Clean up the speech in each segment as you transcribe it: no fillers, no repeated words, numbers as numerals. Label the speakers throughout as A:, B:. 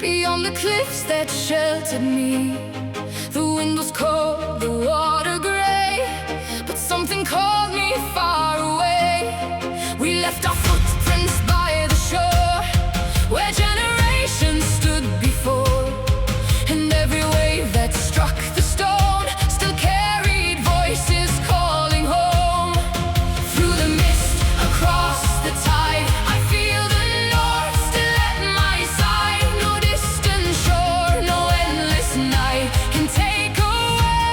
A: beyond the cliffs that sheltered me. The wind was cold, the water gray, but something called me far away. We left our footprints by the shore, where generations stood before, and every wave that struck the stone still carried voices calling home. Through the mist, across the tide, I feel the north still at my side. No distant shore, no endless night can take away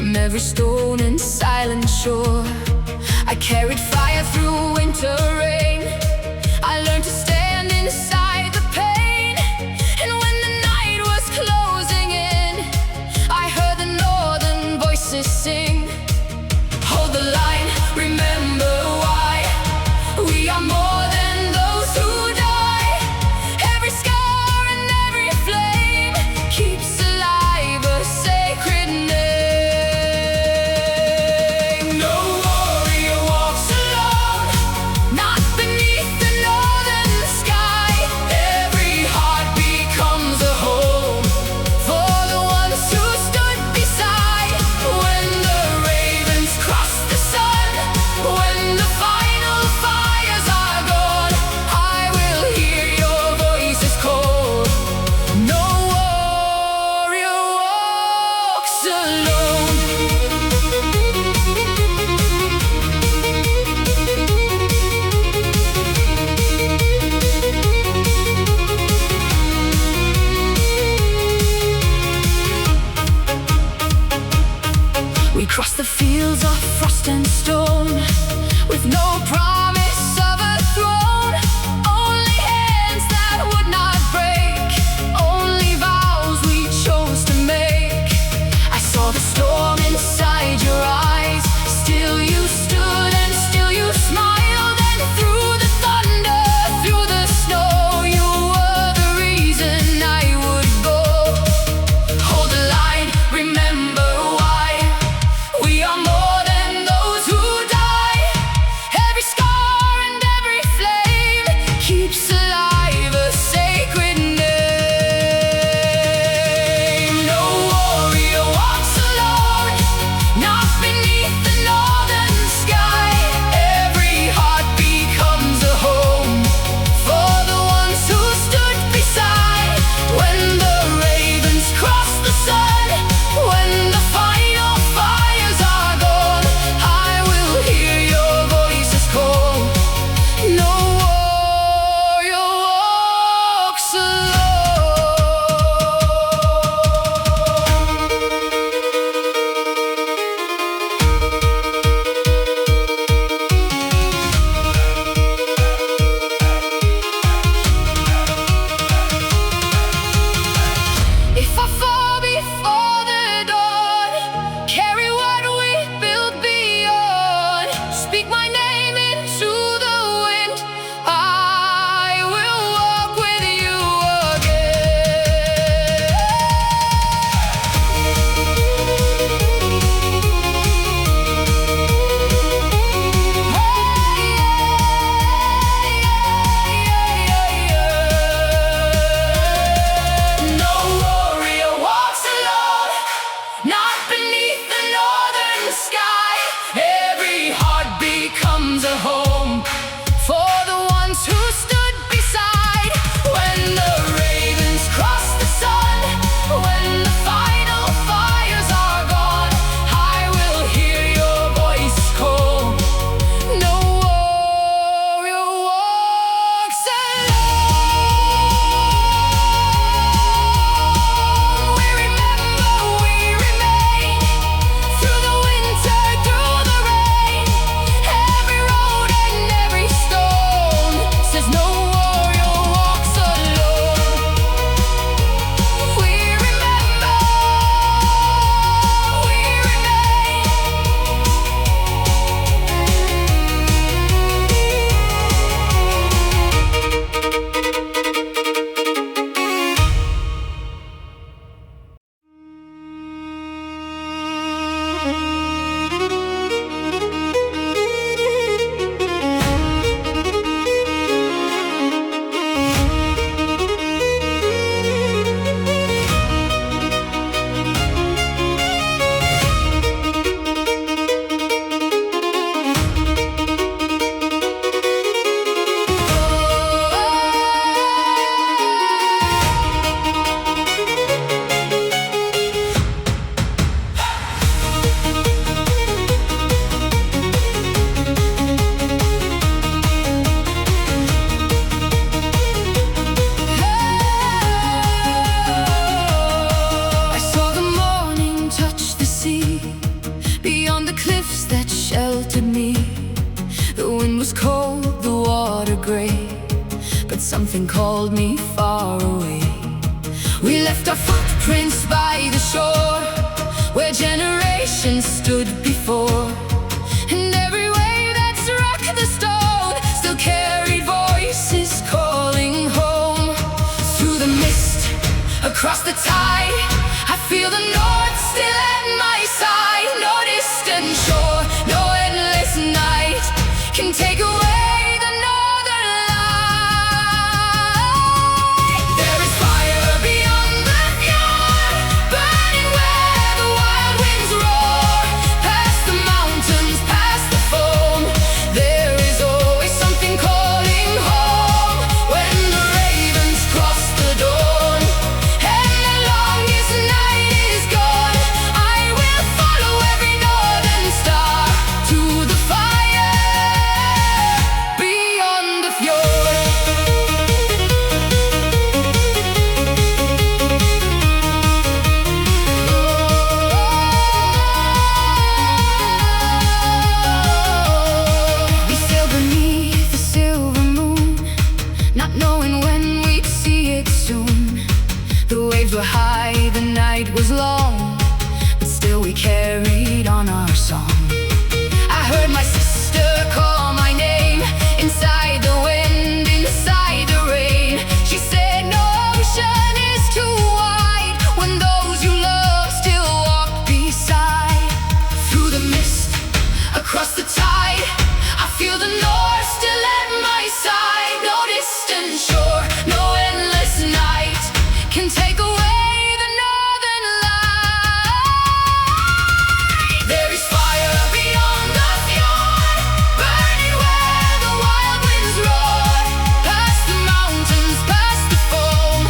A: from every stone and silent shore. I carried fire through winter rain. I learned to stand inside the pain. And when the night was closing in, I heard the northern voices sing. Hold the line, remember why. We are more than those who die. Every scar and every flame keeps alive a sacred name. No warrior walks alone, not beneath the northern sky. Every heart becomes a home for the ones who stood beside. When the ravens cross the sun, when the final fires are gone, I will hear your voices call. No warrior walks alone. We crossed the fields of frost and stone, with no promise of a throne. Only hands that would not break, only vows we chose to make. I saw the storm inside your eyes. Still you stood and still you smiled. And through the thunder, through the snow, you were the reason I would go. Hold the line, remember why. We are more than those who die. Every scar something called me far away. We left our footprints by the shore, where generations stood before. And every wave that struck the stone still carried voices calling home. Through the mist, across the tide, I feel the north still at my side. No distant shore, no endless night can take away the northern light. There is fire beyond the fjord, burning where the wild winds roar. Past the mountains, past the foam, there is always something calling home. When the ravens cross the dawn and the longest night is gone, I will follow every northern star to the fire beyond the fjord. We sail beneath the silver moon, not knowing when we'd see it soon. The waves were high, the night was long, but still we carried on our song. I heard my sister call my name, inside the wind, inside the rain. She said, no ocean is too wide when those you love still walk beside. Through the mist, across the tide, I feel the north still at my side. No distant shore, no endless night can take away the northern light. There is fire beyond the fjord, burning where the wild winds roar. Past the mountains, past the foam,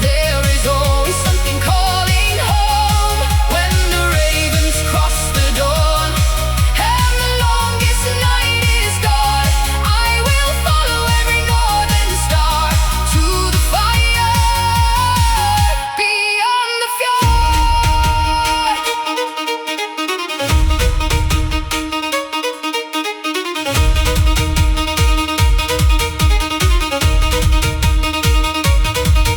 A: there is always something calling home. When the ravens cross the dawn and the longest night is gone, I will follow every northern star to the fire beyond the fjord.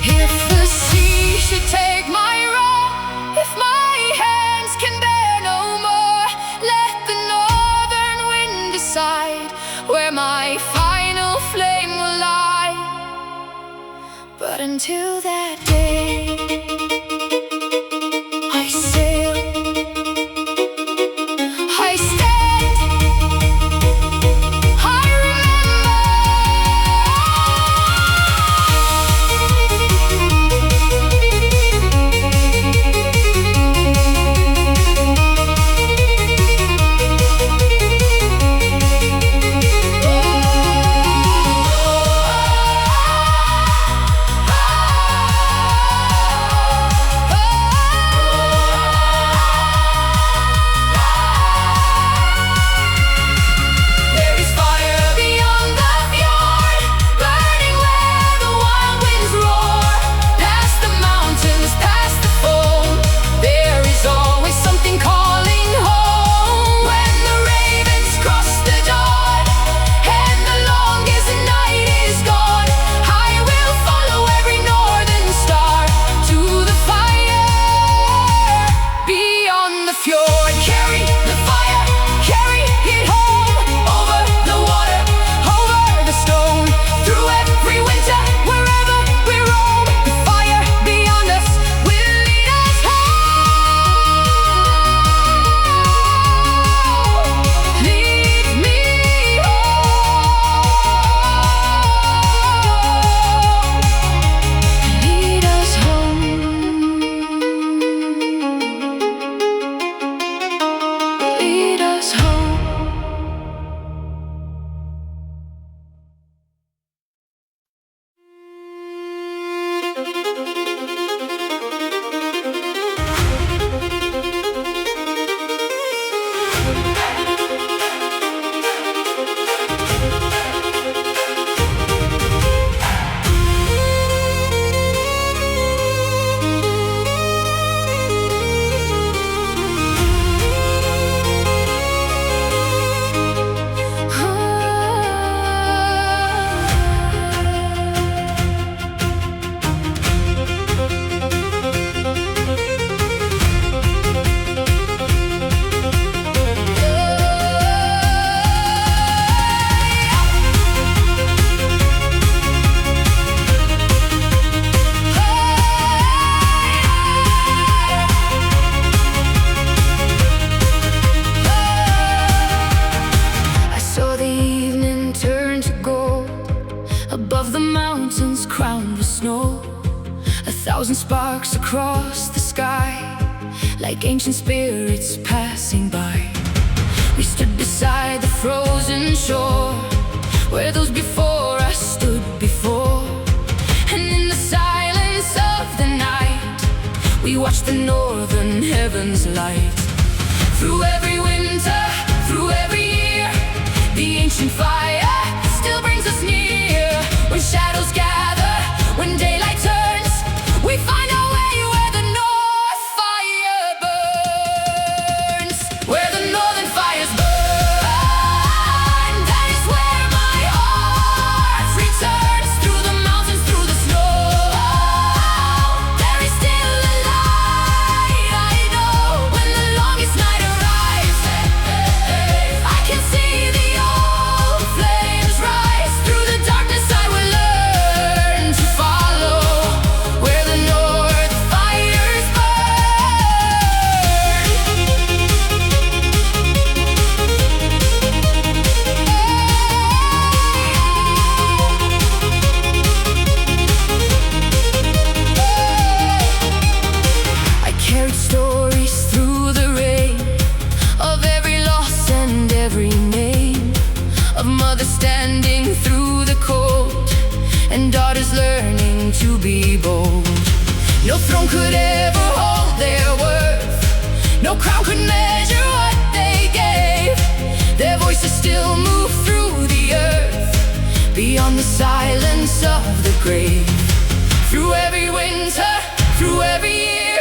A: If the sea should take my roll, if my hands can bear no more, let the northern wind decide where my final flame will lie. But until that day, I sail, I stand, I remember. ground was snow, 1,000 sparks across the sky, like ancient spirits passing by. We stood beside the frozen shore, where those before us stood before. And in the silence of the night, we watched the northern heavens light. Through every winter, through every year, the ancient fire still brings us near. When shadows gather, when daylight turns, we find our way where the north fire burns. Where the northern fires burn, that is where my heart returns. Through the mountains, through the snow, there is still a light. I know when the longest night arrives, I can see the old flames rise. Through the darkness I will learn to follow where the north fires I carried stories through the rain of every loss and every name, of mothers standing through the cold and daughters learning to be bold. No throne could ever hold their worth, no crown could measure what they gave. Their voices still move through the earth, beyond the silence of the grave. Through every winter, through every year,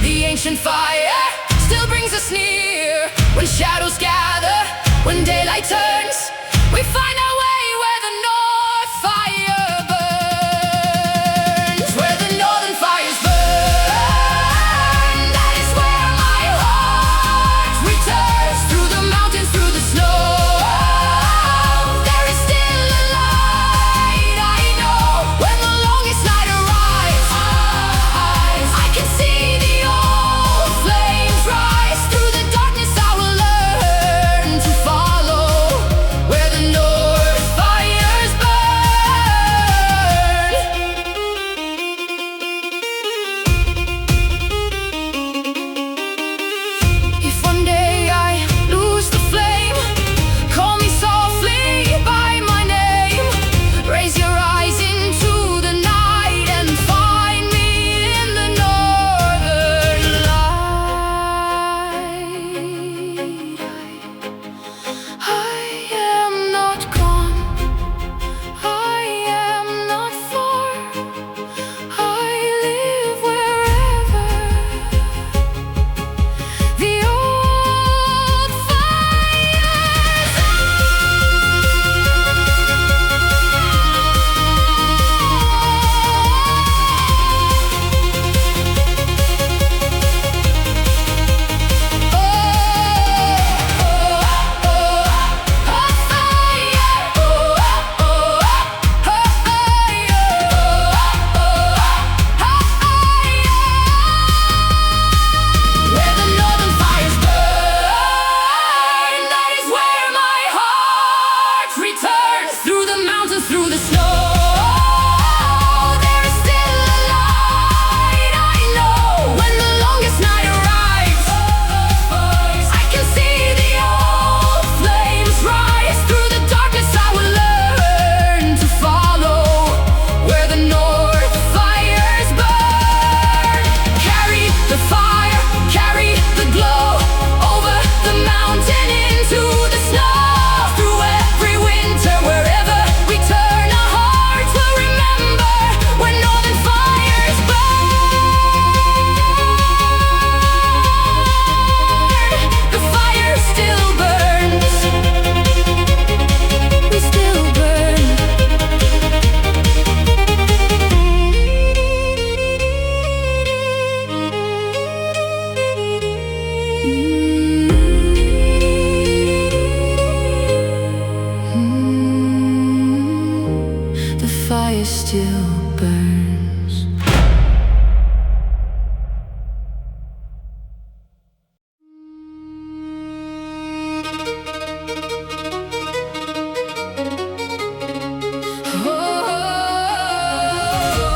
A: the ancient fire still brings us near. When shadows gather, when daylight turns, we find our way where the north fire burns. Where the northern fires burn, that is where my heart returns. Through the mountains, through the snow, there is still a light. I know when the longest night arrives, I can see the old flames rise. Through the darkness I will learn to follow where the north fires burn. If one day I lose the flame, call me softly by my name. Raise your eyes into the night and find me in the northern light. I am not gone, I am not far, I live wherever the old fires where the northern fires burn, that is where my heart returns. Through the mountains, through the snow, there is still a light. I know when the longest night arrives, I can see the old flames rise. Through the darkness I will learn to follow where the north fires burn. Carry the fire, carry the glow, over the mountain into the snow. Through every winter, wherever we turn, our hearts will remember when northern fires burn. The fire still burns, we still burn. The fire still burns. Oh,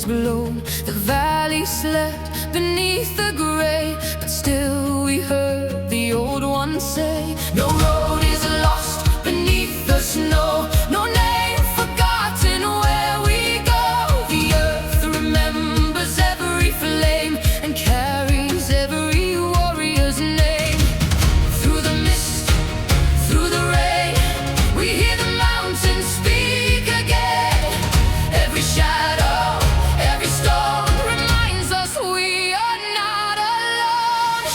A: breeze blown. The valley slept beneath the gray, but still we heard the old one say, no road is lost beneath the snow, no name forgotten where we go. The earth remembers every flame and carries every warrior's name. Through the mist, through the rain, we hear the mountains speak again. Every shadow, every storm reminds us we are not alone.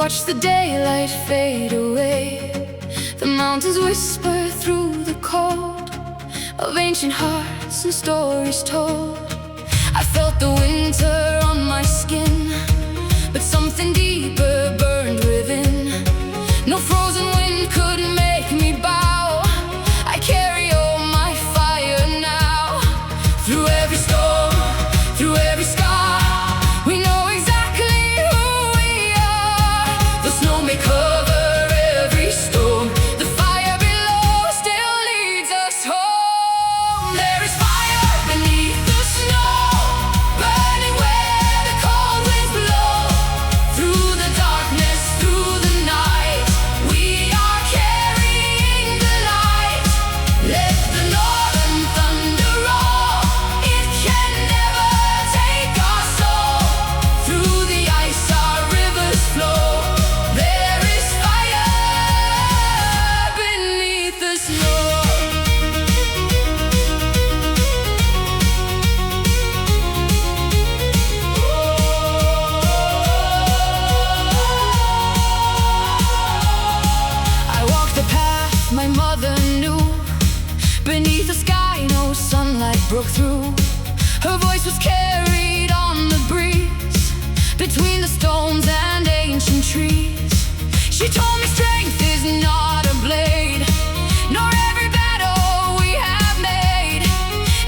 A: watch the daylight fade away. The mountains whisper through the cold of ancient hearts and stories told. I felt the winter on my skin, but something deeper burned within. No frozen wind could make me bow. I carry all my fire now. Through every storm, through every scar, we know exactly who we are. The snow may cover every storm, the fire below still leads us home. There is fire beneath the snow, burning where the cold winds blow. Through the darkness, through the night, we are carrying the light. Let the northern thunder roll, it can never take our soul. Through the ice our rivers flow, there is fire beneath the snow. I walked the path my mother knew. Beneath the sky no sunlight broke through. Her voice was carried on the breeze, between the stones and ancient trees. She told me strength is not a blade, nor every battle we have made.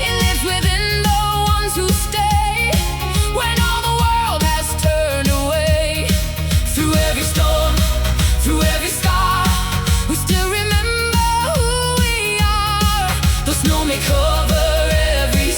A: It lives within the ones who stay, when all the world has turned away. Through every storm, through every scar, we still remember who we are. The snow may cover every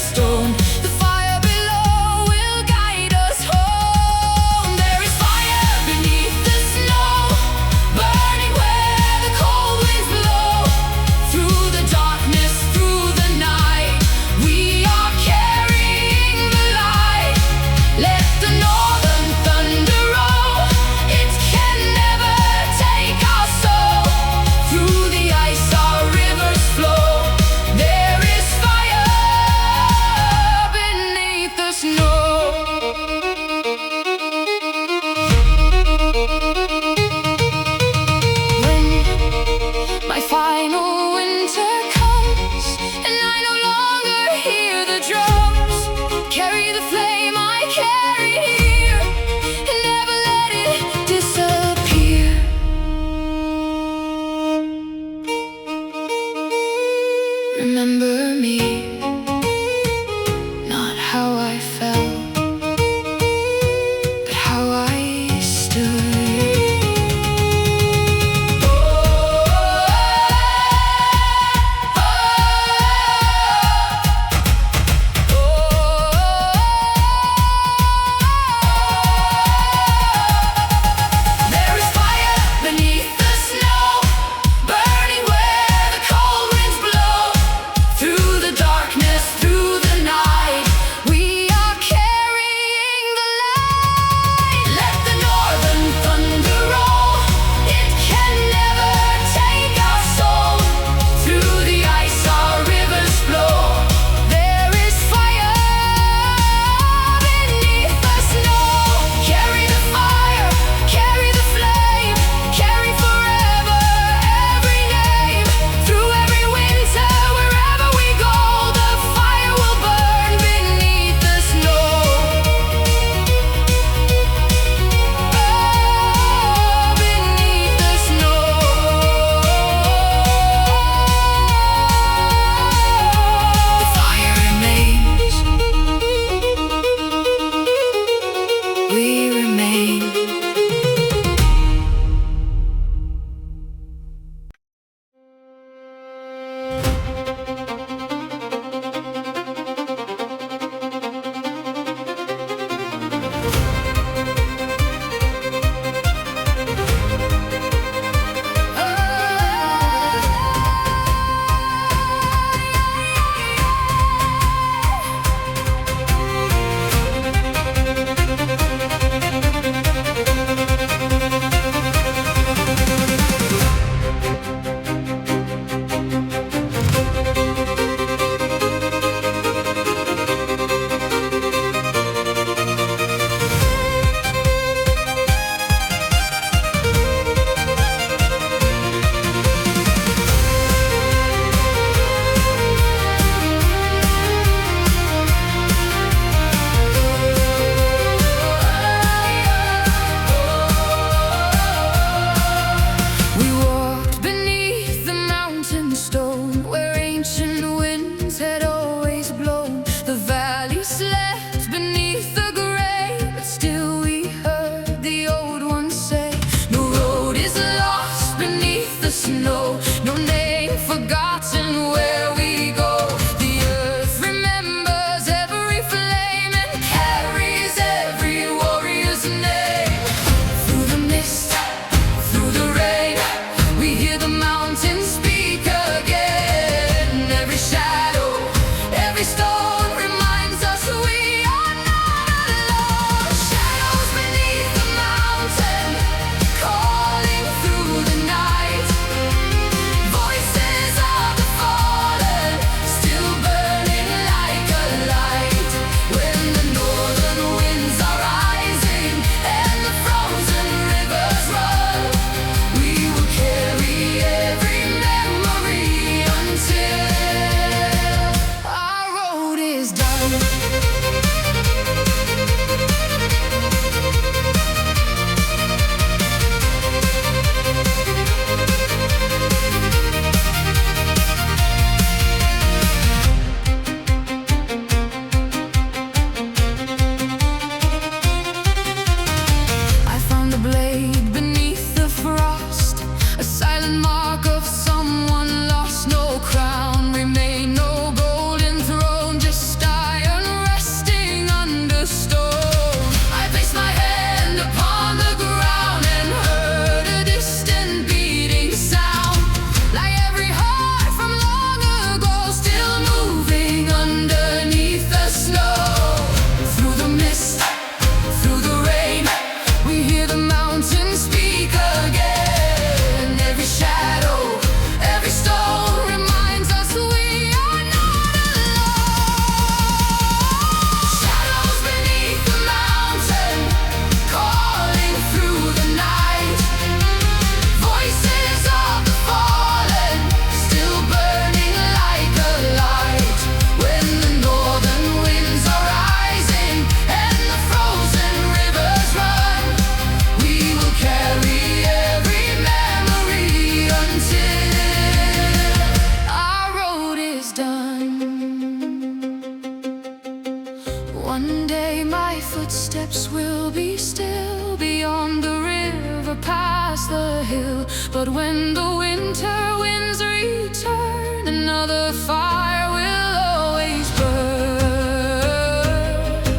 A: footsteps will be still beyond the river, past the hill. But when the winter winds return, another fire will always burn.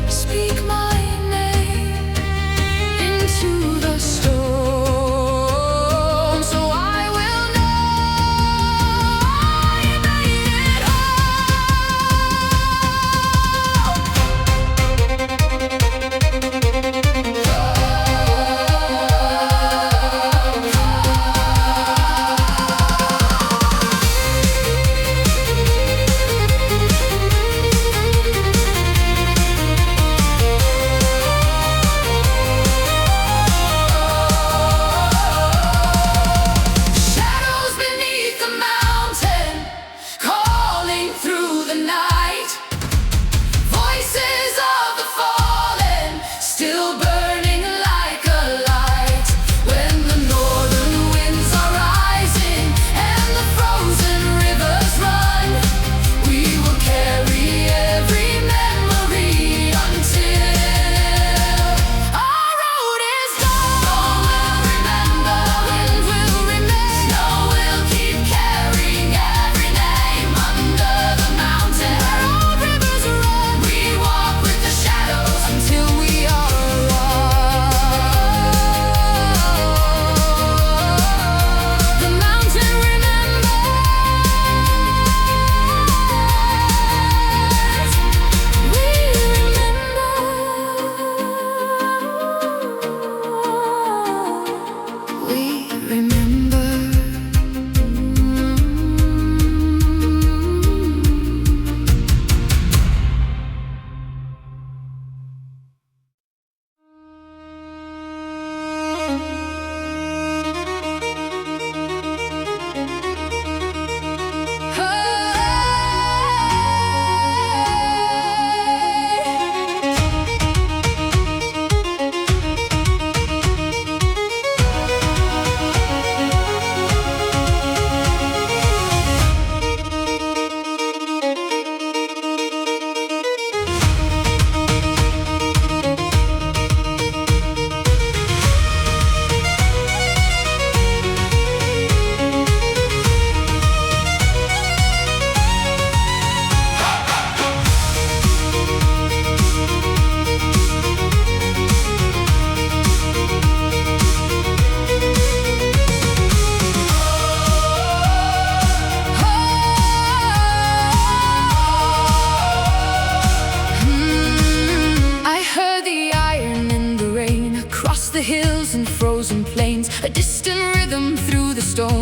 A: Speak my name into the storm, so I will know you made it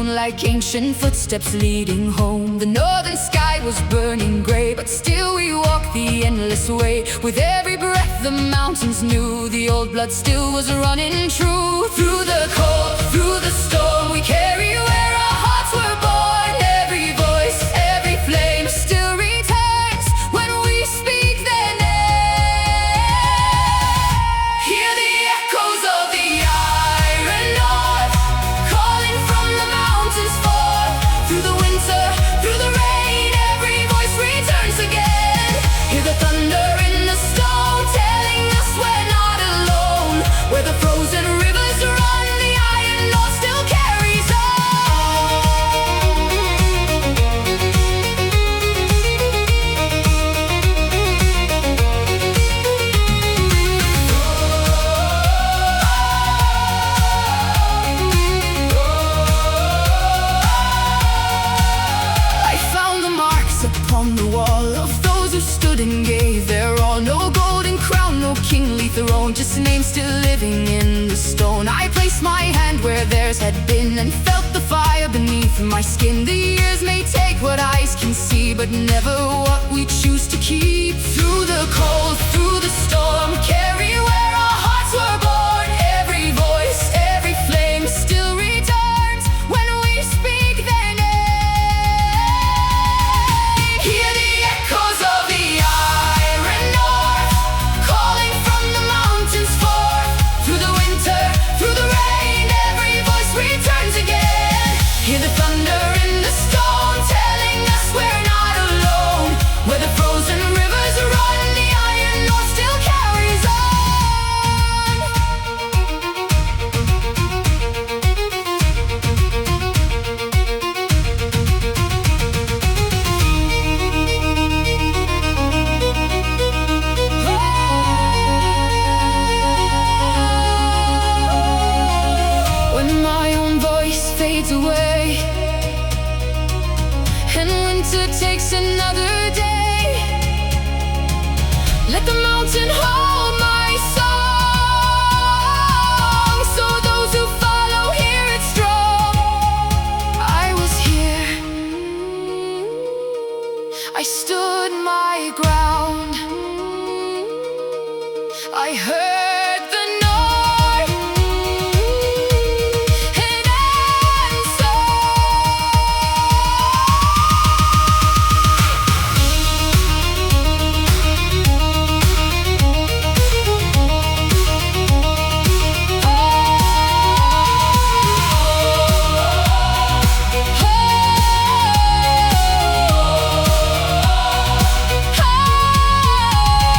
A: like ancient footsteps leading home. The northern sky was burning gray, but still we walked the endless way. With every breath the mountains knew the old blood still was running true. Through the cold, through the storm, we carry where our hearts were born. Every voice, every flame still returns when we speak their name. Hear the echoes of the iron north, calling from the mountains forth. Through the winter, through the rain, every voice returns again. Hear the thunder in the stone, telling us we're not alone. Where the frozen rivers run, the iron north still carries on. I found the marks upon the wall of those who stood and gave their all. No golden crown, no kingly throne, just names still living in the stone. I placed my hand where theirs had been and felt the fire beneath my skin. The years may take what eyes can see, but never what we choose to keep. Through the cold, through the storm, carry where our hearts were born. Every voice, every flame still returns when we speak their name. Hear the echoes of the iron north, calling from the mountains forth. Through the winter, through the rain, every voice returns again. Hear the thunder in the stone, telling us we're not alone. Where the frozen rivers run, the iron north still carries on. face another day. Let the mountain hold my song, so those who follow hear it strong. I was here, I stood my ground. I heard the North and answered.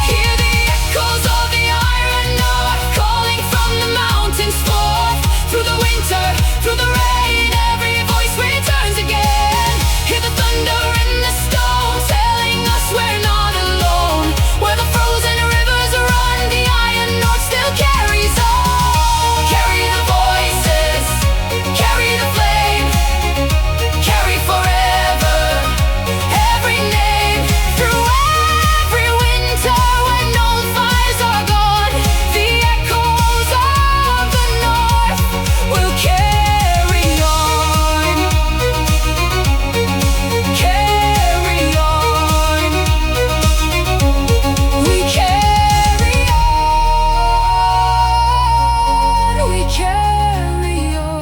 A: Hear the echoes of the iron North calling from the mountains forth. Through the winter, through the rain, every voice returns again. Hear the thunder in the stone telling us we're not alone. Where the frozen rivers run, the iron North still carries on. Carry the voices, carry the flame, carry forever every name. Through every winter when old fires are gone, the echoes of the North will carry on. Carry on. We carry on. We carry on.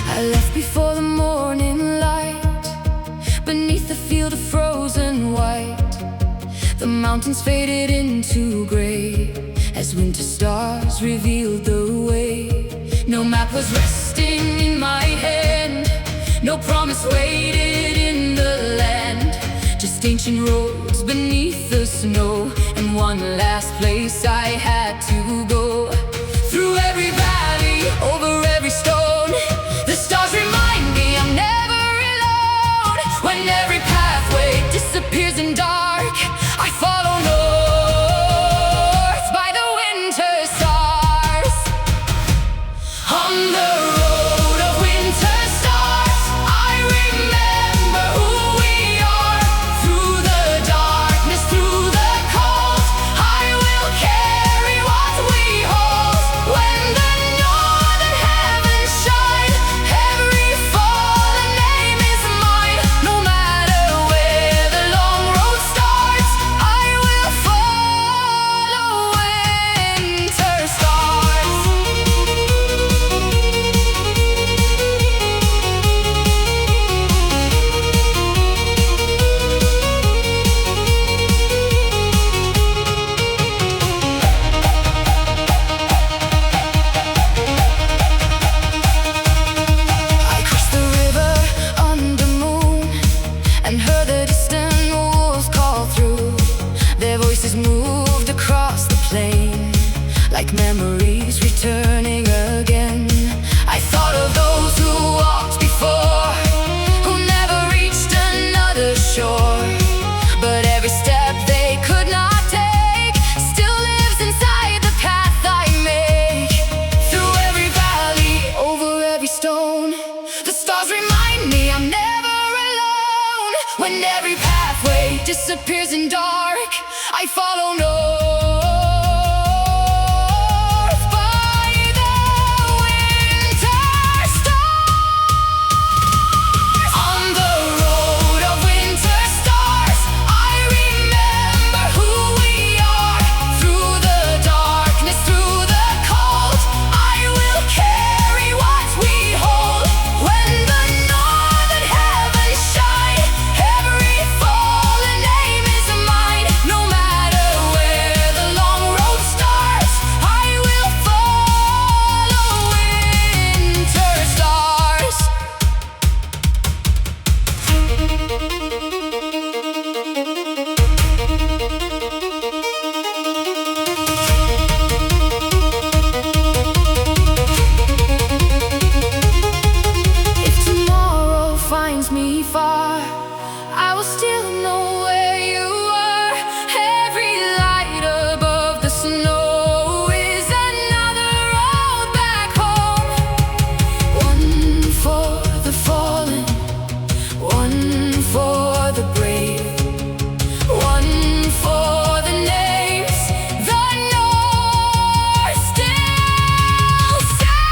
A: I left before the morning light, beneath the field of frozen white. The mountains faded into gray as winter stars revealed the way. No map was resting in my hand, no promise waited in the land. Just ancient roads beneath the snow, and one last place I had to go. Through every valley, over every stone, the stars remind me I'm never alone. When every pathway disappears in dark, I follow north by the winter stars. On the road of winter stars, I remember who we are. Through the darkness, through the cold, I will carry what we hold. When the northern heavens shine, every fallen name is mine. No matter where the long road starts, I will follow winter stars. I crossed the river under moon and heard the distant wolves call through. Their voices moved across the plain like memories returning again. I thought of those who walked before, who never reached another shore. But every step they could not take still lives inside the path I make. Through every valley, over every stone, the stars remind me I'm never alone. When every path pathway disappears in dark. I follow north by the winter stars. On the road of winter stars, I remember who we are. Through the darkness, through the cold, I will carry what we hold. When the northern heavens shine, every fallen name is mine. No matter where the long road starts, I will follow winter stars. If tomorrow finds me far, I will still know where you are. Every light above the snow is another road back home. One for the fallen, one for the brave, one for the names the North still says.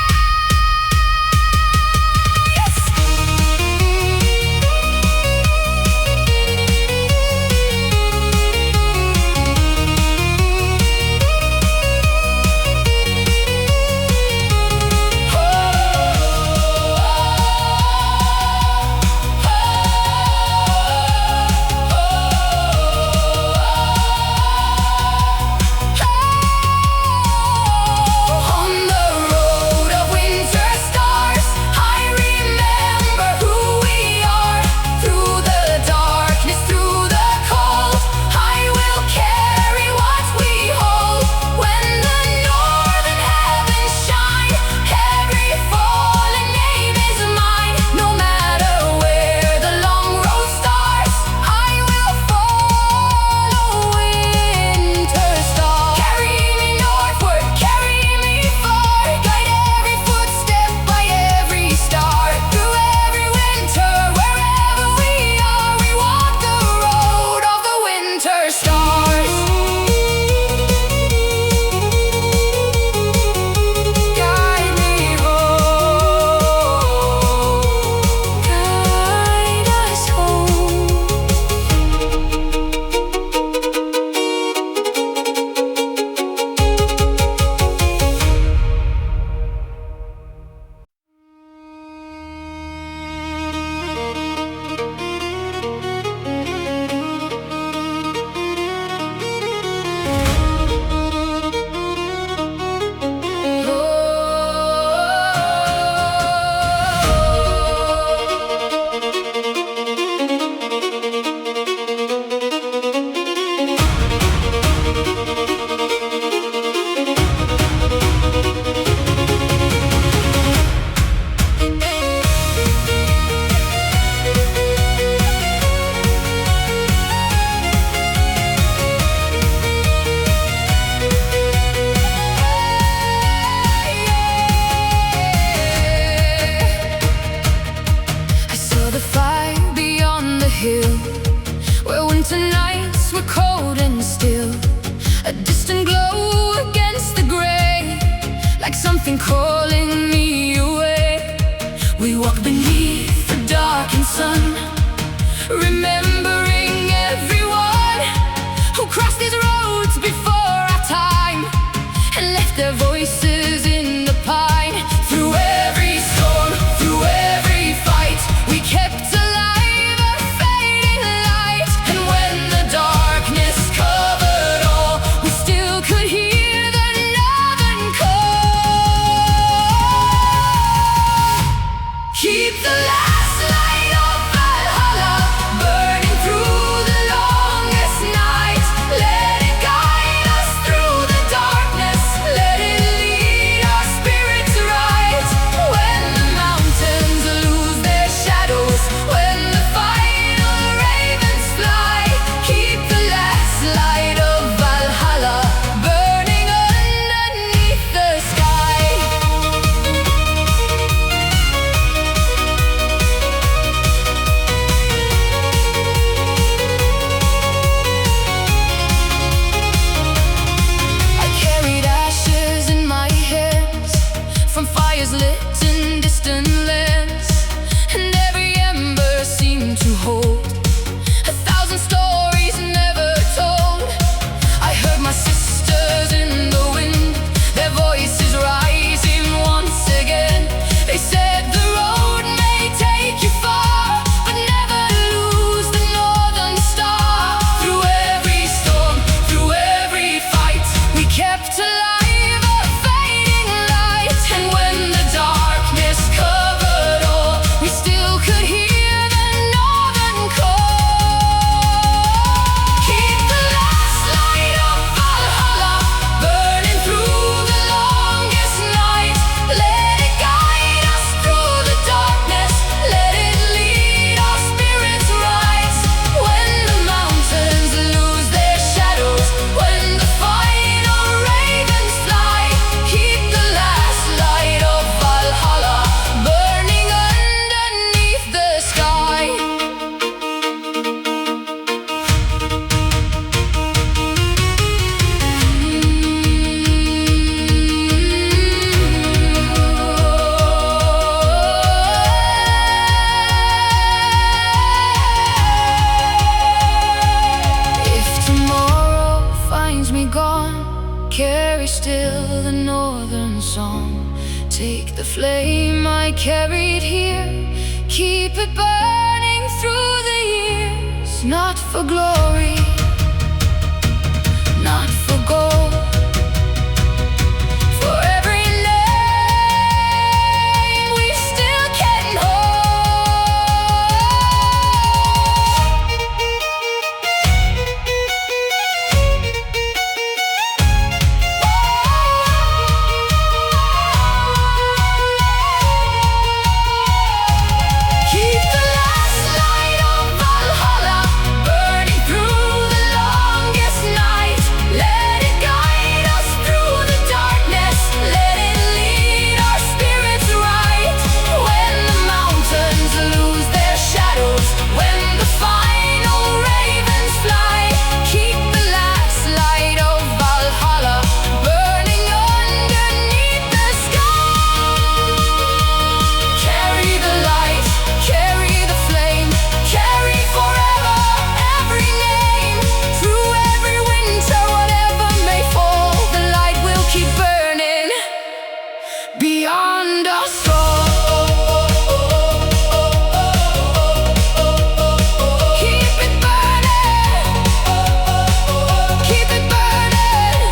A: On the road of winter stars, I remember who we are. Through the darkness, through the cold, I will carry what we hold. When the northern heavens shine, every fallen name is mine. No matter where the long road starts, I will follow winter stars. Carry me northward, carry me far, guide every footstep by every star. Through every winter, wherever we are, we walk the road of the winter stars. Guide me home, guide us home. I saw the fire beyond the hill, where winter nights were cold and still. A distant glow against the gray, like something calling me away. We walk beneath the darkened sun, remembering everyone who crossed these roads before our time and left their voices in the pine. Through every storm, through every fight, we kept alive a fading light. And when the darkness covered all, we still could hear the northern call. Keep the last light of Valhalla burning through the longest night. Let it guide us through the darkness, let it lead fires lit in distant lands, and every ember seemed to hold 1,000 stories never told. I heard my sisters in the wind, their voices rising once again. They said the road may take you far, but never lose the northern star. Through every storm, through every fight, we kept alive a fading light. And when the darkness covered all, we still could hear the northern call. Keep the last light of Valhalla burning through the longest night. Let it guide us through the darkness, let it lead our spirits rise. When the mountains lose their shadows, when the final ravens fly, keep the last light of Valhalla burning underneath the sky. If tomorrow finds me gone, carry still the northern song. Take the flame I carried here, keep it burning through the years. Not for glory, not for gold, for every name we still can keep the last light of Valhalla burning through the longest night. Let it guide us through the darkness, let it lead our spirits right. When the mountains lose their shadows, when the final ravens fly, keep the last light of Valhalla burning underneath the sky. Carry the light, carry the flame, carry forever every name. Through every winter, whatever may fall, the light will keep burning beyond us all. Keep it burning, keep it burning.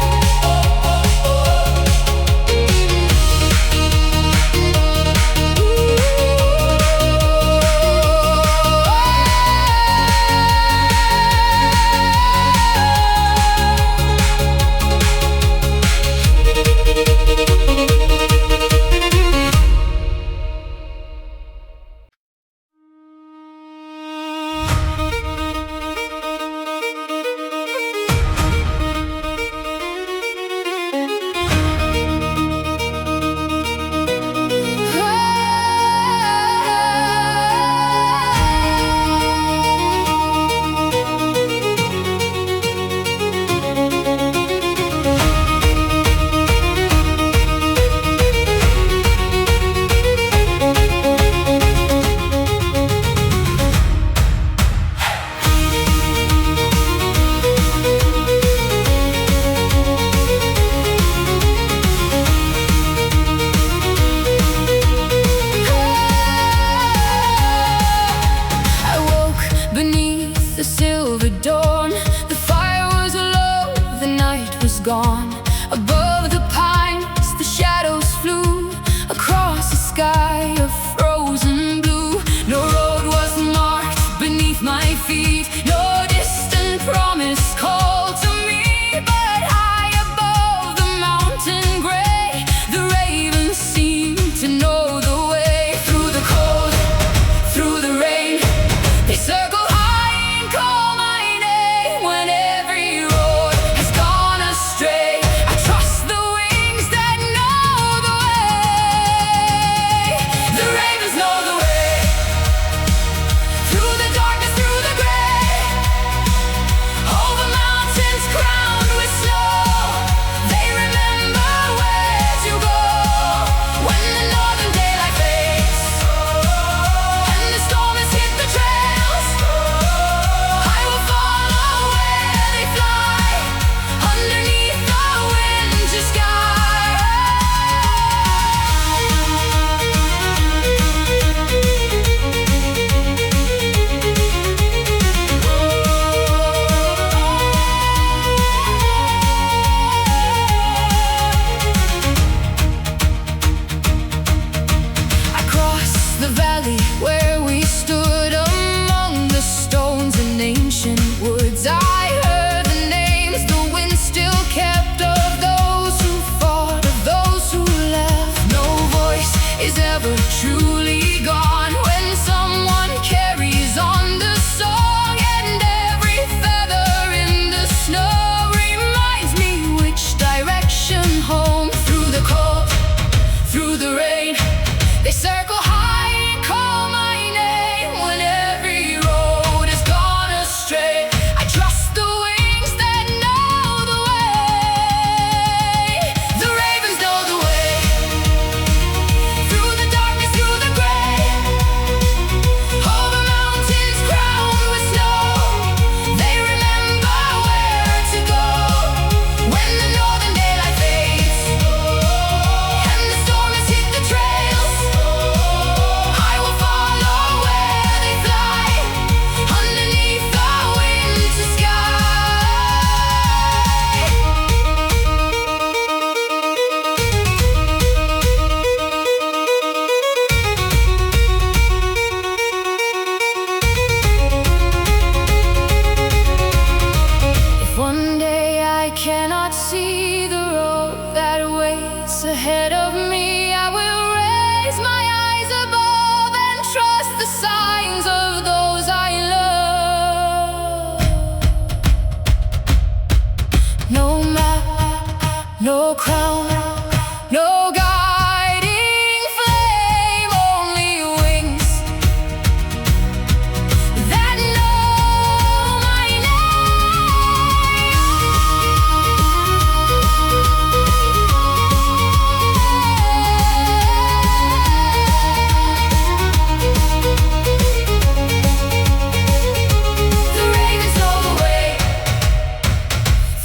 A: the rain. They circle high and call my name when every road has gone astray. I trust the wings that know the way. The ravens know the way. Through the darkness, through the gray, over mountains crowned with snow, they remember where to go. When the northern daylight fades and the storm has hit the trails, I will follow where they fly, underneath the winter sky. If one day I cannot see the road that waits ahead of me, I will raise my eyes above and trust the signs of those I love. No map, no crown, no guiding flame, only wings that know my The ravens know the way.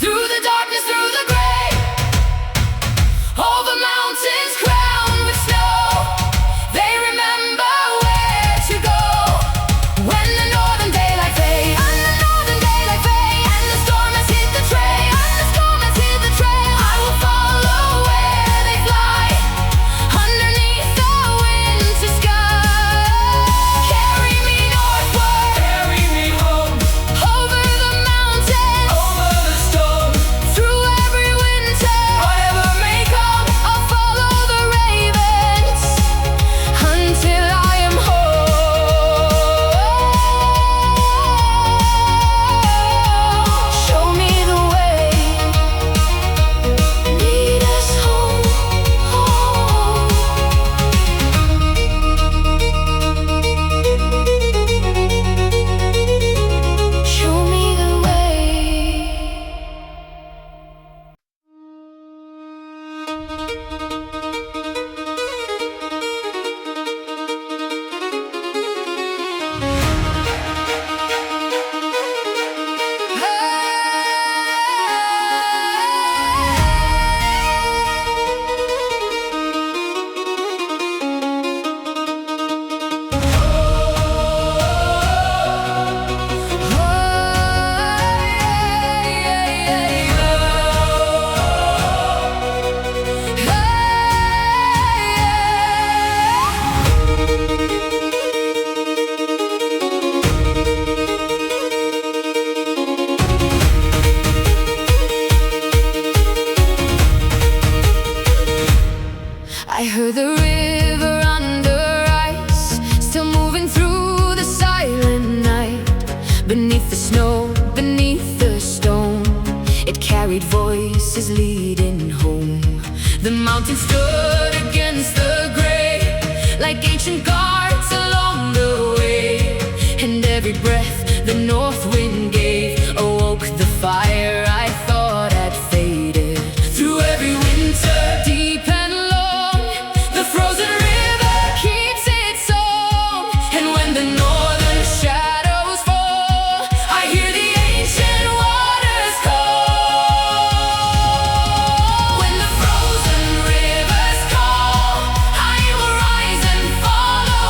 A: Through the darkness, through the gray, over mountains crowned with snow, they remember where to go. When the northern daylight fades, and the storm has hit the trail, I will follow where they fly, underneath the winter sky. Carry me northward,
B: Carry me home,
A: over the mountains,
B: over the storm,
A: through every winter.
B: whatever may come.
A: I'll follow the ravens until I am home. Show me the way, lead us home, Show me the way. I heard the river under ice, still moving through the silent night. Beneath the snow, beneath the stone, it carried voices leading home. The mountain stood against the gray, like ancient guards along the way. And every breath the north wind gave awoke the fire I thought had faded. Through every winter, deep and long, the frozen river keeps its song. And when the northern shadows fall, I hear the ancient waters call. When the frozen rivers call, I will rise and follow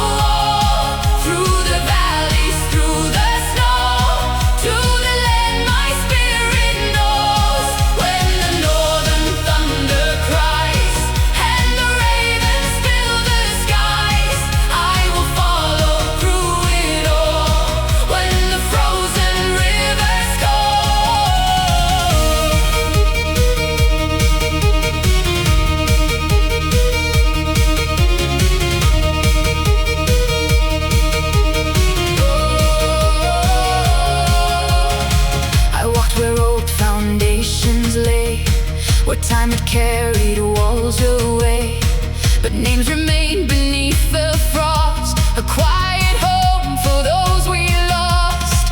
A: remain beneath the frost, a quiet home for those we lost.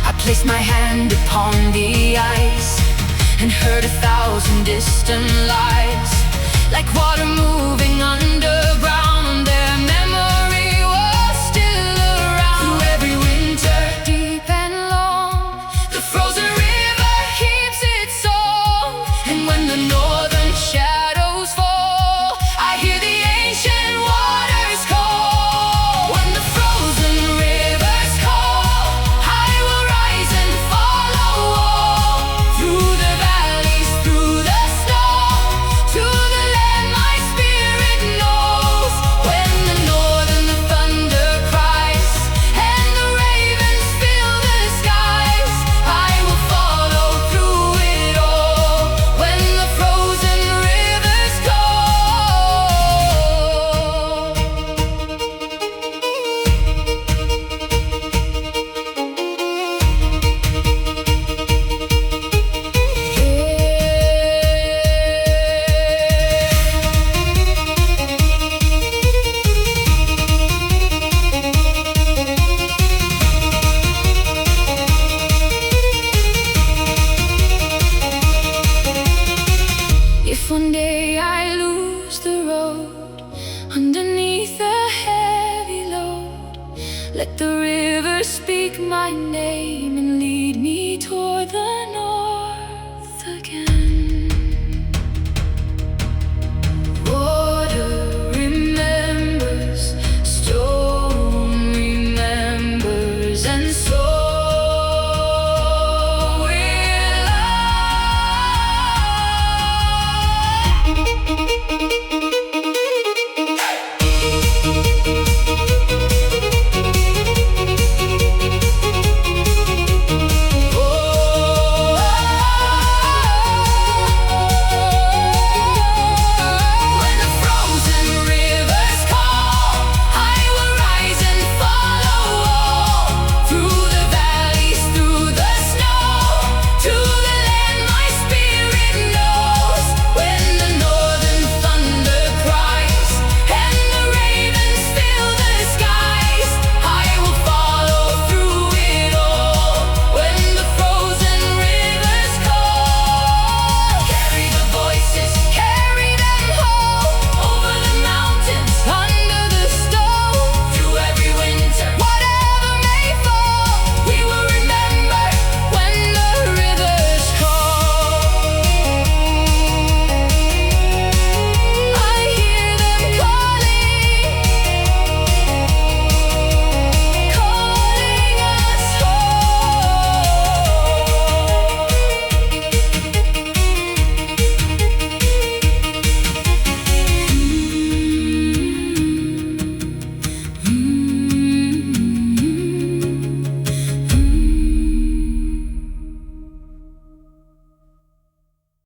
A: I placed my hand upon the ice and heard 1,000 distant lies, like water moving underground. Their memory was still around. Through every winter, deep and long, the frozen river keeps its song. And when the northern shadows fall, I hear the ancient waters call. When the frozen rivers call, I will rise and follow all. Through the valleys, through the snow, to the land my spirit knows. When the north and the thunder cries, and the ravens fill the skies, I will follow through it all. When the frozen rivers If one day I lose the road underneath a heavy load, let the river speak my name and lead me toward the north.